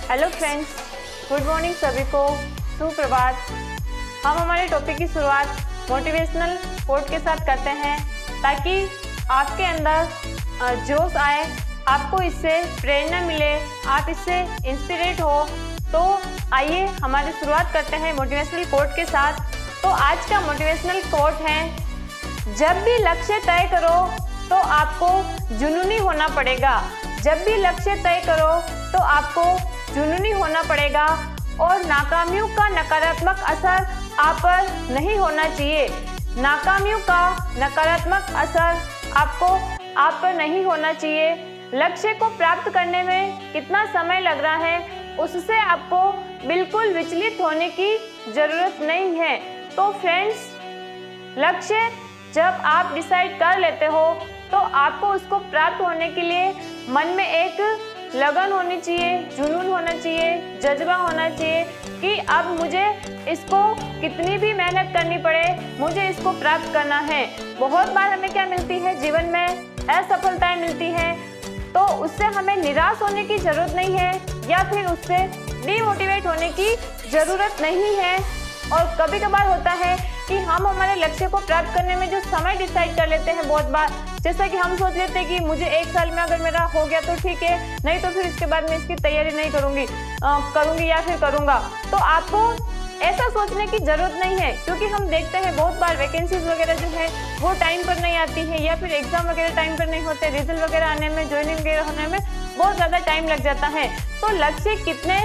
Hello friends, good morning सभी को, सुप्रभात। हम हमारे टॉपिक की शुरुआत मोटिवेशनल कोट के साथ करते हैं ताकि आपके अंदर जोश आए, आपको इससे प्रेरणा मिले, आप इससे इंस्पिरेट हो। तो आइए हमारी शुरुआत करते हैं मोटिवेशनल कोट के साथ। तो आज का मोटिवेशनल कोट है, जब भी लक्ष्य तय करो तो आपको जुनूनी होना पड़ेगा। जब भी लक्ष्य तय करो तो आपको जुनूनी होना पड़ेगा और नाकामियों का नकारात्मक असर आप पर नहीं होना चाहिए। नाकामियों का नकारात्मक असर आप पर नहीं होना चाहिए। लक्ष्य को प्राप्त करने में कितना समय लग रहा है उससे आपको बिल्कुल विचलित होने की ज़रूरत नहीं है। तो फ्रेंड्स, लक्ष्य जब आप डिसाइड कर लेते हो तो आपको उसको प्राप्त होने के लिए मन में एक लगन होनी चाहिए, जुनून होना चाहिए, जज्बा होना चाहिए कि अब मुझे इसको कितनी भी मेहनत करनी पड़े, मुझे इसको प्राप्त करना है। बहुत बार हमें क्या मिलती है, जीवन में असफलताएं मिलती हैं, तो उससे हमें निराश होने की ज़रूरत नहीं है या फिर उससे डिमोटिवेट होने की ज़रूरत नहीं है। और कभी कभार होता है कि हम हमारे लक्ष्य को प्राप्त करने में जो समय डिसाइड कर लेते हैं, बहुत बार जैसा कि हम सोच लेते हैं कि मुझे 1 साल में अगर मेरा हो गया तो ठीक है, नहीं तो फिर इसके बाद मैं इसकी तैयारी नहीं करूँगी या फिर करूँगा। तो आपको ऐसा सोचने की ज़रूरत नहीं है, क्योंकि हम देखते हैं बहुत बार वैकेंसीज वगैरह जो है वो टाइम पर नहीं आती है या फिर एग्जाम वगैरह टाइम पर नहीं होते, रिजल्ट वगैरह आने में, ज्वाइनिंग वगैरह होने में बहुत ज़्यादा टाइम लग जाता है। तो लक्ष्य कितने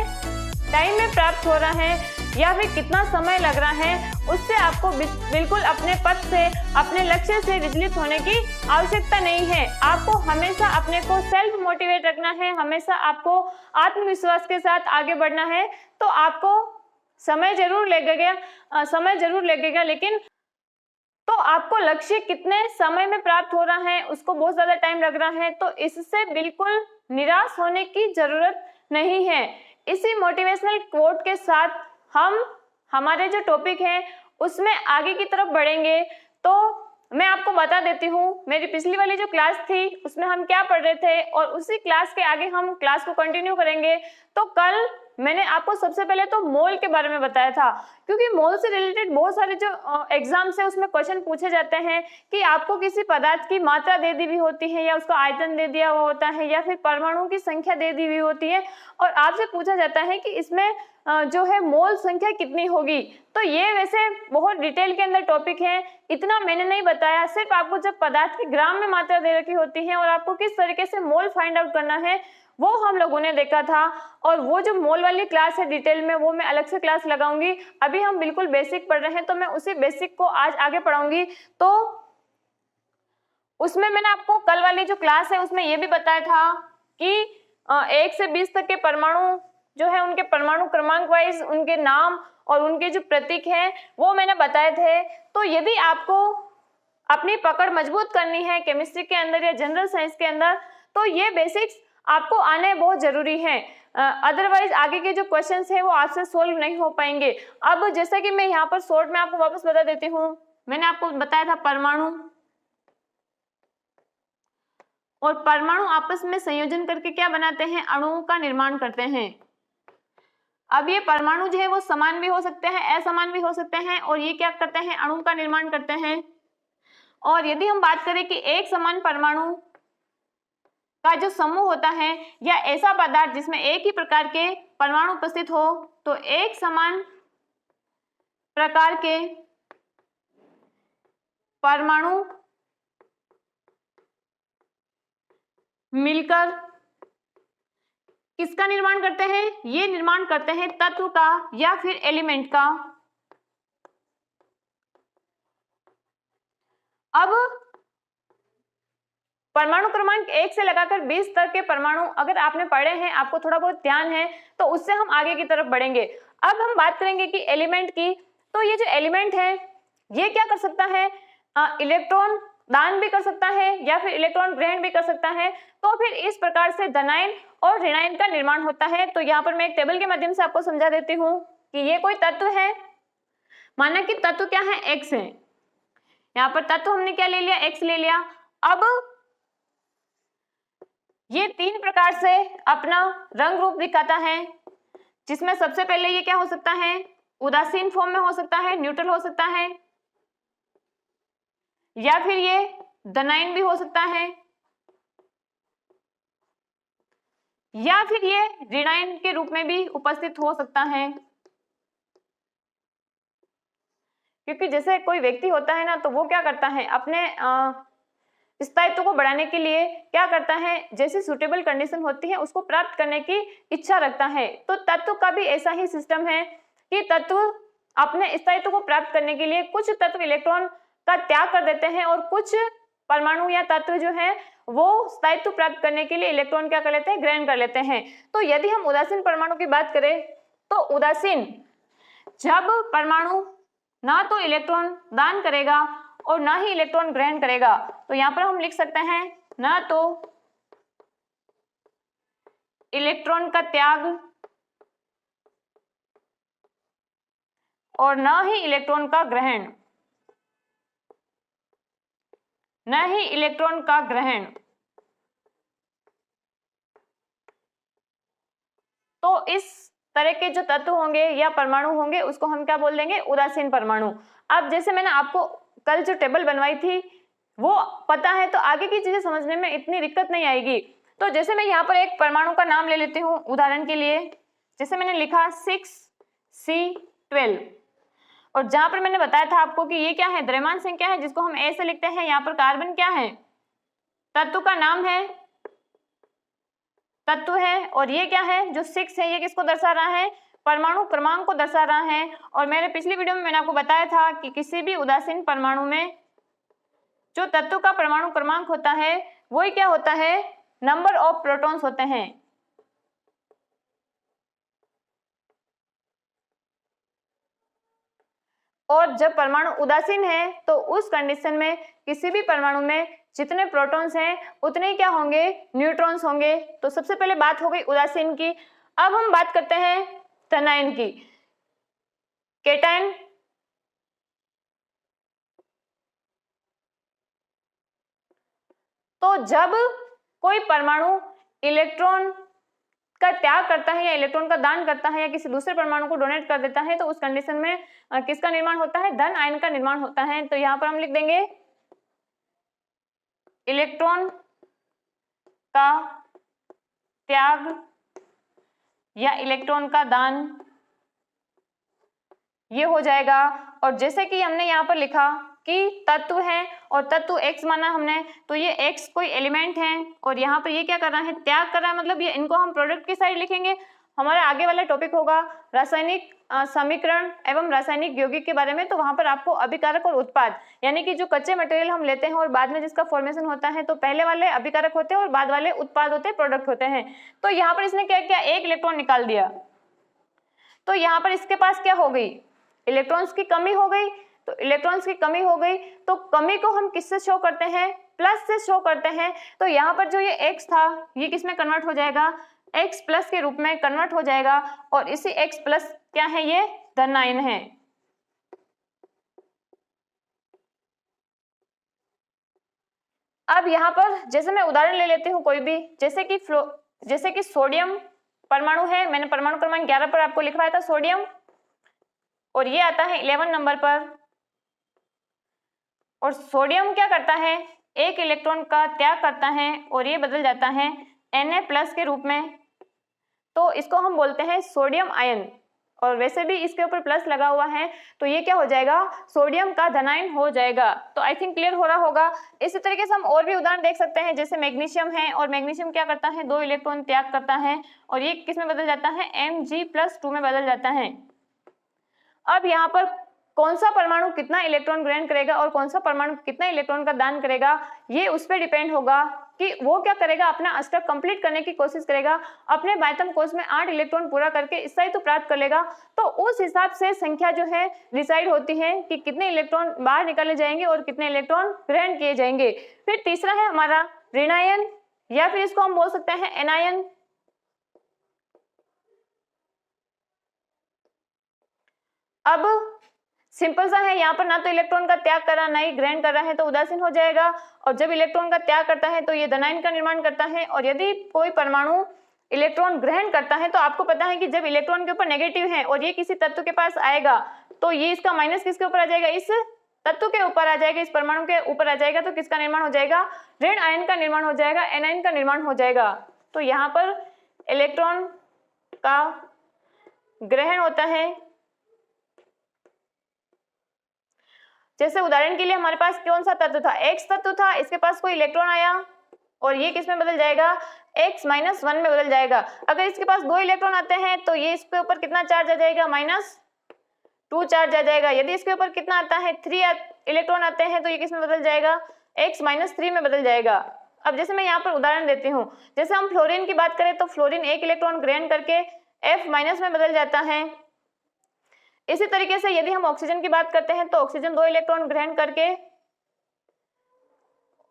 टाइम में प्राप्त हो रहा है या फिर कितना समय लग रहा है, उससे आपको बिल्कुल अपने पथ से, अपने लक्ष्य से विचलित होने की आवश्यकता नहीं है। आपको हमेशा अपने को सेल्फ मोटिवेट रखना है, हमेशा आपको आत्मविश्वास के साथ आगे बढ़ना है। तो आपको समय जरूर लगेगा, लेकिन तो आपको लक्ष्य कितने समय में प्राप्त हो रहा है, उसको बहुत ज़्यादा टाइम लग रहा है, तो इससे बिल्कुल निराश होने की ज़रूरत नहीं है। इसी मोटिवेशनल कोट के साथ हम हमारे जो टॉपिक है उसमें आगे की तरफ बढ़ेंगे। तो मैं आपको बता देती हूँ, मेरी पिछली वाली जो क्लास थी उसमें हम क्या पढ़ रहे थे और उसी क्लास के आगे हम क्लास को कंटिन्यू करेंगे। तो कल मैंने आपको सबसे पहले तो मोल के बारे में बताया था, क्योंकि मोल से रिलेटेड बहुत सारे जो एग्जाम्स है उसमें क्वेश्चन पूछे जाते हैं कि आपको किसी पदार्थ की मात्रा दे दी हुई होती है या उसका आयतन दे दिया हुआ होता है या फिर परमाणुओं की संख्या दे दी हुई होती है और आपसे पूछा जाता है कि इसमें जो है मोल संख्या कितनी होगी। तो ये वैसे बहुत डिटेल के अंदर टॉपिक है, इतना मैंने नहीं बताया। सिर्फ आपको जब पदार्थ की ग्राम में मात्रा दे रखी होती है और आपको किस तरीके से मोल फाइंड आउट करना है वो हम लोगों ने देखा था। और वो जो मोल वाली क्लास है डिटेल में, वो मैं अलग से क्लास लगाऊंगी। अभी हम बिल्कुल बेसिक पढ़ रहे हैं तो मैं उसी बेसिक को आज आगे पढ़ाऊंगी। तो उसमें मैंने आपको कल वाली जो क्लास है उसमें ये भी बताया था कि 1 से 20 तक के परमाणु जो है उनके परमाणु क्रमांक वाइज उनके नाम और उनके जो प्रतीक हैं वो मैंने बताए थे। तो यदि आपको अपनी पकड़ मजबूत करनी है केमिस्ट्री के अंदर या जनरल साइंस के अंदर, तो ये बेसिक्स आपको आने बहुत जरूरी है। अदरवाइज आगे के जो क्वेश्चंस है वो आपसे सोल्व नहीं हो पाएंगे। अब जैसा कि मैं यहाँ पर शॉर्ट में आपको वापस बता देती हूँ, मैंने आपको बताया था परमाणु और परमाणु आपस में संयोजन करके क्या बनाते हैं, अणुओं का निर्माण करते हैं। अब ये परमाणु जो है वो समान भी हो सकते हैं, असमान भी हो सकते हैं और ये क्या करते हैं, अणु का निर्माण करते हैं। और यदि हम बात करें कि एक समान परमाणु का जो समूह होता है या ऐसा पदार्थ जिसमें एक ही प्रकार के परमाणु उपस्थित हो, तो एक समान प्रकार के परमाणु मिलकर किसका निर्माण करते हैं, ये निर्माण करते हैं तत्व का या फिर एलिमेंट का। अब परमाणु क्रमांक 1 से लगाकर 20 तक के परमाणु अगर आपने पढ़े हैं, आपको थोड़ा बहुत ध्यान है, तो उससे हम आगे की तरफ बढ़ेंगे। अब हम बात करेंगे कि एलिमेंट की। तो ये जो एलिमेंट है ये क्या कर सकता है, इलेक्ट्रॉन दान भी कर सकता है या फिर इलेक्ट्रॉन ग्रहण भी कर सकता है। तो फिर इस प्रकार से धनायन और ऋणायन का निर्माण होता है। तो यहाँ पर मैं एक टेबल के माध्यम से आपको समझा देती हूँ कि ये कोई तत्व है, माना कि तत्व क्या है, एक्स है। यहाँ पर तत्व हमने क्या ले लिया, एक्स ले लिया। अब ये 3 प्रकार से अपना रंग रूप दिखाता है। जिसमें सबसे पहले ये क्या हो सकता है, उदासीन फॉर्म में हो सकता है, न्यूट्रल हो सकता है, या फिर ये धनायन भी हो सकता है, या फिर ये ऋणायन के रूप में भी उपस्थित हो सकता है। क्योंकि जैसे कोई व्यक्ति होता है ना, तो वो क्या करता है, अपने स्थायित्व को बढ़ाने के लिए क्या करता है, जैसी सुटेबल कंडीशन होती है उसको प्राप्त करने की इच्छा रखता है। तो तत्व का भी ऐसा ही सिस्टम है कि तत्व अपने स्थायित्व को प्राप्त करने के लिए कुछ तत्व इलेक्ट्रॉन का त्याग कर देते हैं और कुछ परमाणु या तत्व जो है वो स्थायित्व प्राप्त करने के लिए इलेक्ट्रॉन क्या कर लेते हैं, ग्रहण कर लेते हैं। तो यदि हम उदासीन परमाणु की बात करें तो उदासीन जब परमाणु ना तो इलेक्ट्रॉन दान करेगा और ना ही इलेक्ट्रॉन ग्रहण करेगा, तो यहां पर हम लिख सकते हैं ना तो इलेक्ट्रॉन का त्याग और ना ही इलेक्ट्रॉन का ग्रहण, न ही इलेक्ट्रॉन का ग्रहण। तो इस तरह के जो तत्व होंगे या परमाणु होंगे उसको हम क्या बोल देंगे, उदासीन परमाणु। अब जैसे मैंने आपको कल जो टेबल बनवाई थी वो पता है, तो आगे की चीजें समझने में इतनी दिक्कत नहीं आएगी। तो जैसे मैं यहाँ पर एक परमाणु का नाम ले लेती हूँ उदाहरण के लिए, जैसे मैंने लिखा 6C12, और जहां पर मैंने बताया था आपको कि ये क्या है, द्रव्यमान संख्या है जिसको हम ए से लिखते हैं। यहाँ पर कार्बन क्या है, तत्व का नाम है, तत्व है, और ये क्या है जो 6 है, ये किसको दर्शा रहा है, परमाणु क्रमांक को दर्शा रहा है। और मेरे पिछली वीडियो में मैंने आपको बताया था कि किसी भी उदासीन परमाणु में जो तत्व का परमाणु क्रमांक होता है वही क्या होता है, नंबर ऑफ प्रोटॉन्स होते हैं। और जब परमाणु उदासीन है तो उस कंडीशन में किसी भी परमाणु में जितने प्रोटॉन्स हैं उतने ही क्या होंगे, न्यूट्रॉन्स होंगे। तो सबसे पहले बात हो गई उदासीन की। अब हम बात करते हैं धनायन की। केटायन तो जब कोई परमाणु इलेक्ट्रॉन का त्याग करता है या इलेक्ट्रॉन का दान करता है या किसी दूसरे परमाणु को डोनेट कर देता है, तो उस कंडीशन में किसका निर्माण होता है, धन आयन का निर्माण होता है। तो यहां पर हम लिख देंगे इलेक्ट्रॉन का त्याग या इलेक्ट्रॉन का दान, ये हो जाएगा। और जैसे कि हमने यहाँ पर लिखा कि तत्व है और तत्व x माना हमने, तो ये x कोई एलिमेंट है और यहाँ पर ये क्या कर रहा है, त्याग कर रहा है, मतलब ये इनको हम प्रोडक्ट की साइड लिखेंगे। हमारा आगे वाला टॉपिक होगा रासायनिक समीकरण एवं रासायनिक यौगिक के बारे में। तो वहां पर आपको अभिकारक और उत्पाद, यानी कि जो कच्चे मटेरियल हम लेते हैं और बाद में जिसका फॉर्मेशन होता है, तो पहले वाले अभिकारक होते हैं और बाद वाले उत्पाद होते हैं, प्रोडक्ट होते हैं। तो यहाँ पर इसने क्या किया, एक इलेक्ट्रॉन निकाल दिया, तो यहाँ पर इसके पास क्या हो गई, इलेक्ट्रॉन्स की कमी हो गई। तो इलेक्ट्रॉन्स की कमी हो गई तो कमी को हम किससे शो करते हैं, प्लस से शो करते हैं। तो यहाँ पर जो ये x था ये किस में कन्वर्ट हो जाएगा, x प्लस के रूप में कन्वर्ट हो जाएगा। और इसी x प्लस क्या है, ये धनायन है। अब यहाँ पर जैसे मैं उदाहरण ले लेती हूँ कोई भी, जैसे कि सोडियम परमाणु है, मैंने परमाणु क्रमांक 11 पर आपको लिखवाया था सोडियम, और ये आता है 11 नंबर पर। और सोडियम क्या करता है, एक इलेक्ट्रॉन का त्याग करता है और ये बदल जाता है Na+ के रूप में। तो इसको हम बोलते हैं सोडियम आयन, और वैसे भी इसके ऊपर प्लस लगा हुआ है तो ये क्या हो जाएगा, सोडियम का धनायन हो जाएगा। तो आई थिंक क्लियर हो रहा होगा। इसी तरीके से हम और भी उदाहरण देख सकते हैं, जैसे मैग्नीशियम है, और मैग्नीशियम क्या करता है, 2 इलेक्ट्रॉन त्याग करता है और ये किस में बदल जाता है, Mg+2 में बदल जाता है। अब यहाँ पर कौन सा परमाणु कितना इलेक्ट्रॉन ग्रहण करेगा और कौन सा परमाणु कितना इलेक्ट्रॉन का दान करेगा, ये उस पर डिपेंड होगा कि वो क्या करेगा, अपना अष्टक कंप्लीट करने की कोशिश करेगा, अपने बाह्यतम कोश में 8 इलेक्ट्रॉन पूरा करके स्थायित्व प्राप्त कर लेगा। तो उस हिसाब से संख्या जो है डिसाइड होती है कि कितने इलेक्ट्रॉन बाहर निकाले जाएंगे और कितने इलेक्ट्रॉन ग्रहण किए जाएंगे। फिर तीसरा है हमारा ऋणायन, या फिर इसको हम बोल सकते हैं एनायन। अब सिंपल सा है, यहाँ पर ना तो इलेक्ट्रॉन का त्याग कर रहा ना ही ग्रहण कर रहा है, तो उदासीन हो जाएगा। और जब इलेक्ट्रॉन का त्याग करता है तो ये धनायन का निर्माण करता है। और यदि कोई परमाणु इलेक्ट्रॉन ग्रहण करता है, तो आपको पता है कि जब इलेक्ट्रॉन के ऊपर नेगेटिव है और ये किसी तत्व के पास आएगा तो ये इसका माइनस किसके ऊपर आ जाएगा, इस तत्व के ऊपर आ जाएगा, इस परमाणु के ऊपर आ जाएगा, तो किसका निर्माण हो जाएगा, ऋण आयन का निर्माण हो जाएगा, एनायन का निर्माण हो जाएगा। तो यहाँ पर इलेक्ट्रॉन का ग्रहण होता है। जैसे उदाहरण के लिए हमारे पास कौन सा तत्व था, एक्स तत्व था, इसके पास कोई इलेक्ट्रॉन आया और ये किस में बदल जाएगा, x - 1 में बदल जाएगा। अगर इसके पास 2 इलेक्ट्रॉन आते हैं तो ये इसके ऊपर कितना चार्ज आ जाएगा, -2 चार्ज आ जाएगा। यदि इसके ऊपर कितना आता है, 3 इलेक्ट्रॉन आते हैं तो ये किस में बदल जाएगा, x - 3 में बदल जाएगा। अब जैसे मैं यहाँ पर उदाहरण देती हूँ, जैसे हम फ्लोरीन की बात करें तो फ्लोरीन 1 इलेक्ट्रॉन ग्रहण करके F- में बदल जाता है। इसी तरीके से यदि हम ऑक्सीजन की बात करते हैं तो ऑक्सीजन 2 इलेक्ट्रॉन ग्रहण करके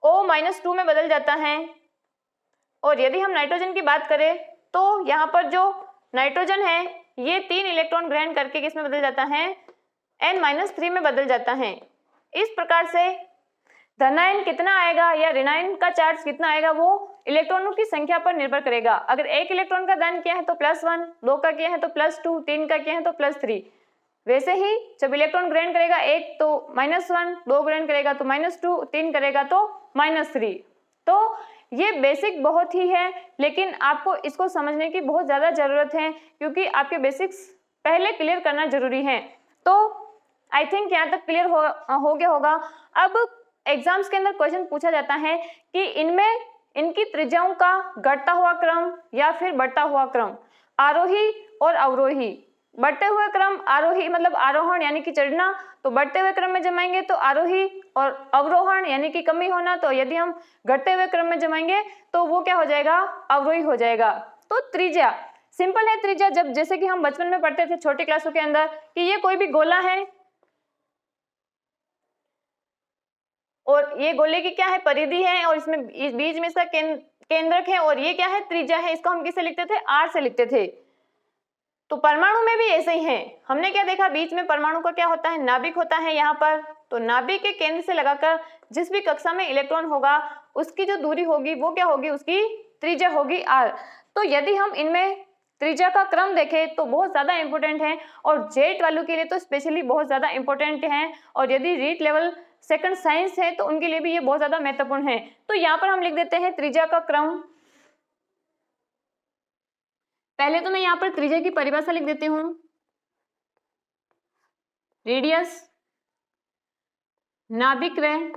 O-2 में बदल जाता है। और यदि हम नाइट्रोजन की बात करें तो यहाँ पर जो नाइट्रोजन है ये 3 इलेक्ट्रॉन ग्रहण करके किस में बदल जाता है, N-3 में बदल जाता है। इस प्रकार से धनायन कितना आएगा या ऋणायन का चार्ज कितना आएगा वो इलेक्ट्रॉनों की संख्या पर निर्भर करेगा। अगर 1 इलेक्ट्रॉन का दान किया है तो +1, 2 का किया है तो +2, 3 का किया है तो +3। वैसे ही जब इलेक्ट्रॉन ग्रहण करेगा 1 तो -1, 2 ग्रहण करेगा तो -2, 3 करेगा तो -3। तो ये बेसिक बहुत ही है, लेकिन आपको इसको समझने की बहुत ज़्यादा ज़रूरत है क्योंकि आपके बेसिक्स पहले क्लियर करना जरूरी है। तो आई थिंक यहाँ तक क्लियर हो गया होगा। अब एग्जाम्स के अंदर क्वेश्चन पूछा जाता है कि इनमें इनकी त्रिज्याओं का घटता हुआ क्रम या फिर बढ़ता हुआ क्रम, आरोही और अवरोही। बढ़ते हुए क्रम, आरोही मतलब आरोहण यानी कि चढ़ना, तो बढ़ते हुए क्रम में जमाएंगे तो आरोही, और अवरोहण यानी कि कमी होना, तो यदि हम घटते हुए क्रम में जमाएंगे तो वो क्या हो जाएगा, अवरोही हो जाएगा। तो त्रिज्या सिंपल है। त्रिज्या जब जैसे कि हम बचपन में पढ़ते थे छोटी क्लासों के अंदर कि ये कोई भी गोला है और ये गोले की क्या है, परिधि है, और इसमें बीच में इसका केंद्रक है, और ये क्या है, त्रिज्या है। इसको हम किससे लिखते थे, r से लिखते थे। तो परमाणु में भी ऐसे ही है। हमने क्या देखा, बीच में परमाणु का क्या होता है, नाभिक होता है यहाँ पर। तो नाभिक के केंद्र से लगाकर जिस भी कक्षा में इलेक्ट्रॉन होगा उसकी जो दूरी होगी वो क्या होगी, उसकी त्रिज्या होगी r। तो यदि हम इनमें त्रिज्या का क्रम देखें तो बहुत ज्यादा इंपॉर्टेंट है, और जेट वालों के लिए तो स्पेशली बहुत ज्यादा इंपॉर्टेंट है, और यदि रीट लेवल सेकंड साइंस है तो उनके लिए भी ये बहुत ज्यादा महत्वपूर्ण है। तो यहाँ पर हम लिख देते हैं त्रिज्या का क्रम। पहले तो मैं यहाँ पर त्रिज्या की परिभाषा लिख देती हूँ, रेडियस, नाभिक व्यास,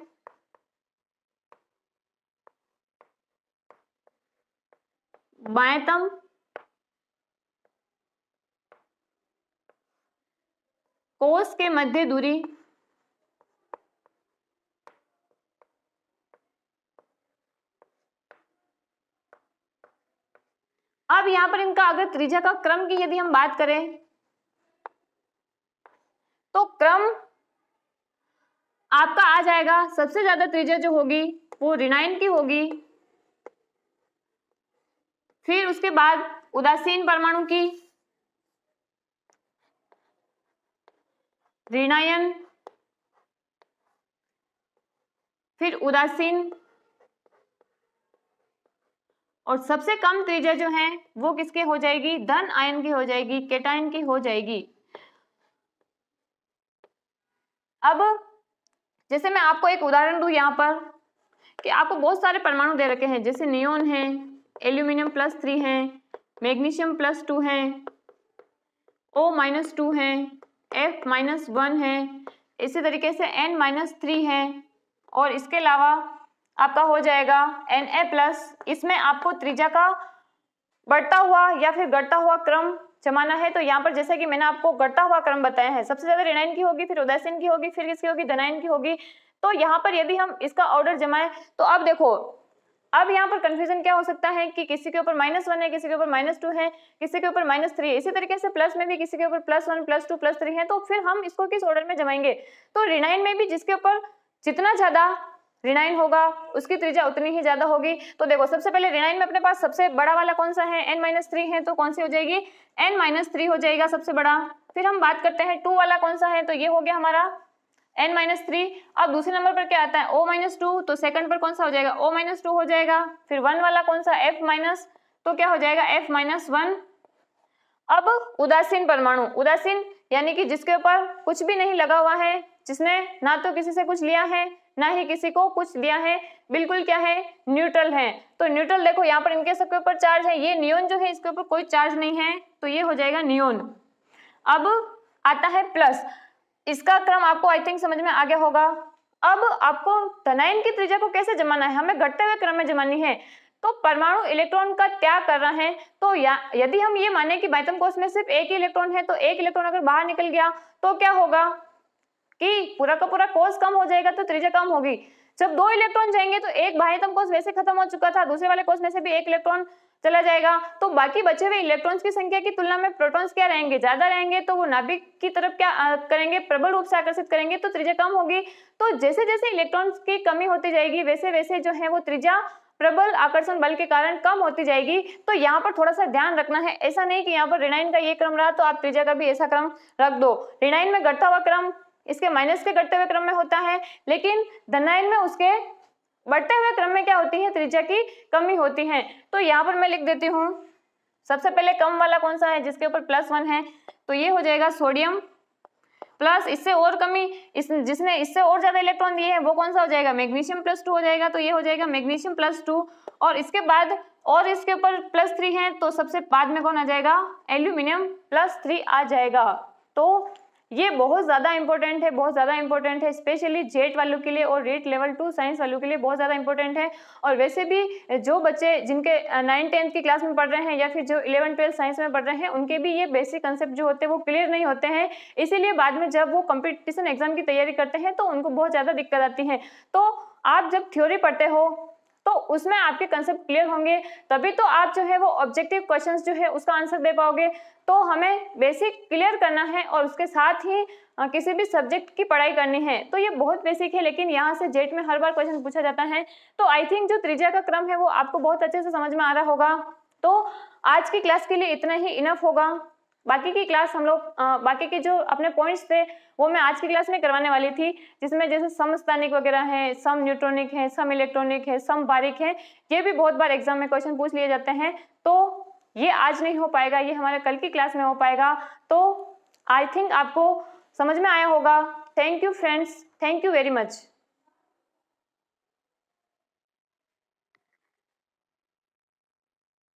बाह्यतम, कोश के मध्य दूरी, अब यहां पर इनका अगर त्रिज्या का क्रम की यदि हम बात करें तो क्रम आपका आ जाएगा, सबसे ज्यादा त्रिज्या जो होगी वो ऋणायन की होगी, फिर उसके बाद उदासीन परमाणु की, ऋणायन, फिर उदासीन, और सबसे कम त्रिज्या जो है वो किसके हो जाएगी, धन आयन की हो जाएगी, केटायन की हो जाएगी। अब जैसे मैं आपको एक उदाहरण दूं यहाँ पर कि आपको बहुत सारे परमाणु दे रखे हैं, जैसे नियोन है, एल्यूमिनियम +3 है, मैग्नीशियम +2 है, O-2 है, F-1 है, इसी तरीके से N-3 है, और इसके अलावा आपका हो जाएगा Na+। इसमें आपको त्रिज्या का बढ़ता हुआ या फिर घटता हुआ क्रम जमाना है। तो यहाँ पर जैसे कि मैंने आपको घटता हुआ क्रम बताया है, सबसे ज्यादा ऋणायन की होगी, फिर उदासीन की होगी, फिर किसकी होगी, धनायन की होगी। तो यहाँ पर यदि हम इसका ऑर्डर जमाएं तो अब देखो, अब यहाँ पर कंफ्यूजन क्या हो सकता है कि किसी के ऊपर -1 है, किसी के ऊपर -2 है, किसी के ऊपर -3 है, इसी तरीके से प्लस में भी किसी के ऊपर +1, +2, +3 है। तो फिर हम इसको किस ऑर्डर में जमाएंगे, तो ऋणायन में भी जिसके ऊपर जितना ज्यादा ऋणायन होगा उसकी त्रिज्या उतनी ही ज्यादा होगी। तो देखो सबसे पहले ऋणायन में अपने पास सबसे बड़ा वाला कौन सा है, N-3 है, तो कौन सी हो जाएगी, N-3 हो जाएगा सबसे बड़ा। फिर हम बात करते हैं 2 वाला कौन सा है, तो ये हो गया हमारा N-3। अब दूसरे नंबर पर क्या आता है, O-2, तो सेकंड पर कौन सा हो जाएगा, O-2 हो जाएगा। फिर 1 वाला कौन सा, F-, तो क्या हो जाएगा F-1। अब उदासीन परमाणु, उदासीन यानी कि जिसके ऊपर कुछ भी नहीं लगा हुआ है, जिसने ना तो किसी से कुछ लिया है ना ही किसी को कुछ दिया है, बिल्कुल क्या है, न्यूट्रल है। तो न्यूट्रल देखो यहाँ पर इनके सबके ऊपर चार्ज है, ये नियोन जो है इसके ऊपर कोई चार्ज नहीं है, तो ये हो जाएगा नियोन। अब आता है प्लस, इसका क्रम आपको आई थिंक समझ में आ गया होगा। अब आपको धनायन की त्रिज्या को कैसे जमाना है, हमें घटते हुए क्रम में जमानी है। तो परमाणु इलेक्ट्रॉन का त्याग कर रहा है, तो यदि हम ये माने कि बाह्यतम कोश में सिर्फ एक ही इलेक्ट्रॉन है, तो एक इलेक्ट्रॉन अगर बाहर निकल गया तो क्या होगा कि पूरा का पूरा कोश कम हो जाएगा, तो त्रिज्या कम होगी। जब 2 इलेक्ट्रॉन जाएंगे तो एक बाह्यतम कोश वैसे खत्म हो चुका था, दूसरे वाले कोश में से भी एक इलेक्ट्रॉन चला जाएगा, तो बाकी बचे हुए इलेक्ट्रॉन्स की संख्या की तुलना में प्रोटॉन्स क्या रहेंगे, ज्यादा रहेंगे, तो वो नाभिक की तरफ क्या करेंगे, प्रबल रूप से आकर्षित करेंगे, तो त्रिज्या कम होगी। तो जैसे जैसे इलेक्ट्रॉन्स की कमी होती जाएगी वैसे वैसे जो है वो त्रिज्या प्रबल आकर्षण बल के कारण कम होती जाएगी। तो यहाँ पर थोड़ा सा ध्यान रखना है, ऐसा नहीं कि यहाँ पर ऋणायन का ये क्रम रहा तो आप त्रिज्या का भी ऐसा क्रम रख दो। ऋणायन में घटता हुआ क्रम इसके माइनस के घटते हुए क्रम में होता है, लेकिन धनायन में उसके बढ़ते हुए क्रम में क्या होती है, त्रिज्या की कमी होती है। तो यहाँ पर मैं लिख देती हूँ, सबसे पहले कम वाला कौन सा है, जिसके ऊपर +1 है, तो ये हो जाएगा सोडियम, प्लस इससे और कमी जिसने इससे और ज्यादा इलेक्ट्रॉन दिए हैं वो कौन सा हो जाएगा, मैग्नीशियम +2 हो जाएगा, तो ये हो जाएगा मैग्नीशियम +2। और इसके बाद और इसके ऊपर +3 है, तो सबसे बाद में कौन आ जाएगा, एल्यूमिनियम +3 आ जाएगा। तो ये बहुत ज्यादा इंपॉर्टेंट है, बहुत ज्यादा इंपॉर्टेंट है, स्पेशली जेट वालों के लिए और रेट लेवल 2 साइंस वालों के लिए बहुत ज्यादा इंपॉर्टेंट है। और वैसे भी जो बच्चे जिनके 9th-10th की क्लास में पढ़ रहे हैं या फिर जो 11th-12th साइंस में पढ़ रहे हैं, उनके भी ये बेसिक कंसेप्ट जो होते हैं वो क्लियर नहीं होते हैं, इसीलिए बाद में जब वो कंपटीशन एग्जाम की तैयारी करते हैं तो उनको बहुत ज्यादा दिक्कत आती है। तो आप जब थ्योरी पढ़ते हो तो उसमें आपके कंसेप्ट क्लियर होंगे, तभी तो आप जो है वो ऑब्जेक्टिव क्वेश्चंस जो है उसका आंसर दे पाओगे। तो हमें बेसिक क्लियर करना है और उसके साथ ही किसी भी सब्जेक्ट की पढ़ाई करनी है। तो ये बहुत बेसिक है, लेकिन यहाँ से जेट में हर बार क्वेश्चन पूछा जाता है। तो आई थिंक जो त्रिज्या का क्रम है वो आपको बहुत अच्छे से समझ में आ रहा होगा। तो आज की क्लास के लिए इतना ही इनफ होगा। बाकी की क्लास हम लोग बाकी के जो अपने पॉइंट्स थे वो मैं आज की क्लास में करवाने वाली थी, जिसमें जैसे समस्थानिक वगैरह है, सम न्यूट्रॉनिक है, सम इलेक्ट्रॉनिक है, सम बारीक है, ये भी बहुत बार एग्जाम में क्वेश्चन पूछ लिए जाते हैं। तो ये आज नहीं हो पाएगा, ये हमारे कल की क्लास में हो पाएगा। तो आई थिंक आपको समझ में आया होगा। Thank you friends, thank you very much.